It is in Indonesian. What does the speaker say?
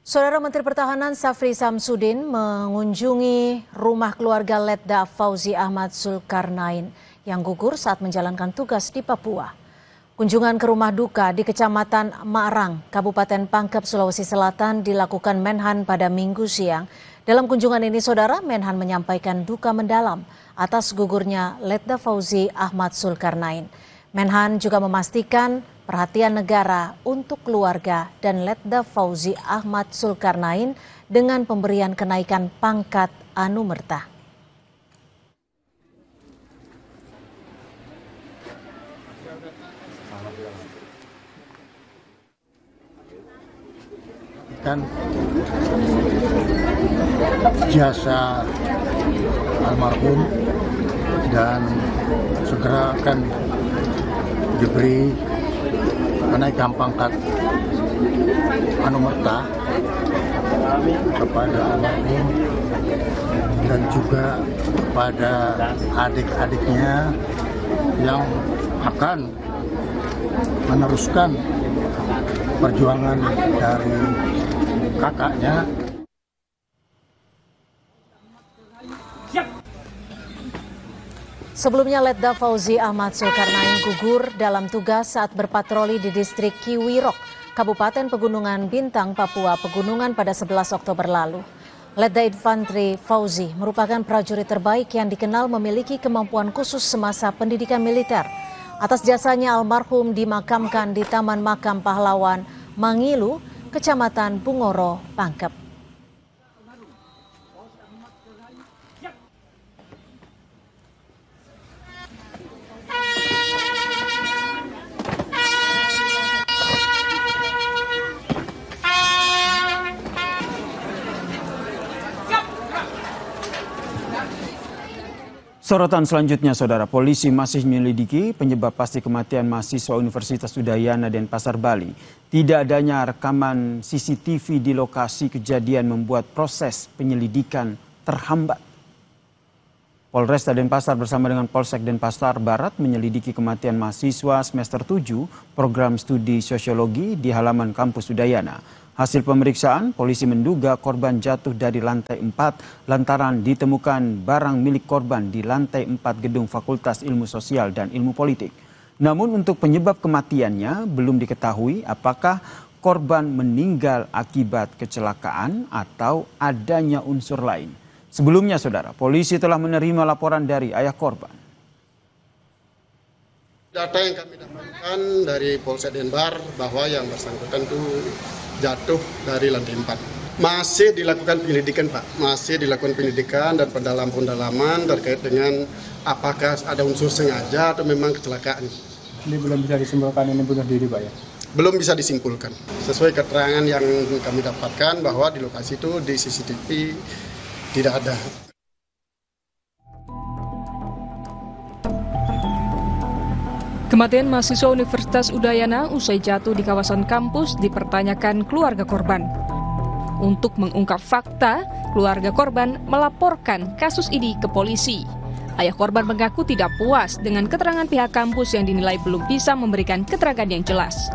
Saudara Menteri Pertahanan Safri Samsudin mengunjungi rumah keluarga Letda Fauzi Ahmad Zulkarnain yang gugur saat menjalankan tugas di Papua. Kunjungan ke rumah duka di Kecamatan Marang, Kabupaten Pangkep, Sulawesi Selatan dilakukan Menhan pada Minggu siang. Dalam kunjungan ini, Saudara, Menhan menyampaikan duka mendalam atas gugurnya Letda Fauzi Ahmad Zulkarnain. Menhan juga memastikan perhatian negara untuk keluarga dan Letda Fauzi Ahmad Zulkarnain dengan pemberian kenaikan pangkat anumerta. Kan jasa almarhum dan segera akan diberi kenaikan pangkat anumerta kepada almarhum dan juga kepada adik-adiknya yang akan meneruskan perjuangan dari kakaknya. Sebelumnya, Letda Fauzi Ahmad Zulkarnain gugur dalam tugas saat berpatroli di distrik Kiwirok, Kabupaten Pegunungan Bintang, Papua Pegunungan pada 11 Oktober lalu. Letda Infantri Fauzi merupakan prajurit terbaik yang dikenal memiliki kemampuan khusus semasa pendidikan militer. Atas jasanya, almarhum dimakamkan di Taman Makam Pahlawan Mangilu, Kecamatan Bungoro, Pangkep. Sorotan selanjutnya, Saudara, polisi masih menyelidiki penyebab pasti kematian mahasiswa Universitas Udayana Denpasar, Bali. Tidak adanya rekaman CCTV di lokasi kejadian membuat proses penyelidikan terhambat. Polresta Denpasar bersama dengan Polsek Denpasar Barat menyelidiki kematian mahasiswa semester 7 program studi sosiologi di halaman kampus Udayana. Hasil pemeriksaan, polisi menduga korban jatuh dari lantai 4 lantaran ditemukan barang milik korban di lantai 4 gedung Fakultas Ilmu Sosial dan Ilmu Politik. Namun untuk penyebab kematiannya belum diketahui apakah korban meninggal akibat kecelakaan atau adanya unsur lain. Sebelumnya, Saudara, polisi telah menerima laporan dari ayah korban. Data yang kami dapatkan dari Polsek Denpasar bahwa yang bersangkutan itu jatuh dari lantai 4. Masih dilakukan penyelidikan, Pak. Masih dilakukan penyelidikan dan pendalaman terkait dengan apakah ada unsur sengaja atau memang kecelakaan. Ini belum bisa disimpulkan ini bunuh diri, Pak, ya? Belum bisa disimpulkan. Sesuai keterangan yang kami dapatkan bahwa di lokasi itu di CCTV tidak ada. Kematian mahasiswa Universitas Udayana usai jatuh di kawasan kampus dipertanyakan keluarga korban. Untuk mengungkap fakta, keluarga korban melaporkan kasus ini ke polisi. Ayah korban mengaku tidak puas dengan keterangan pihak kampus yang dinilai belum bisa memberikan keterangan yang jelas.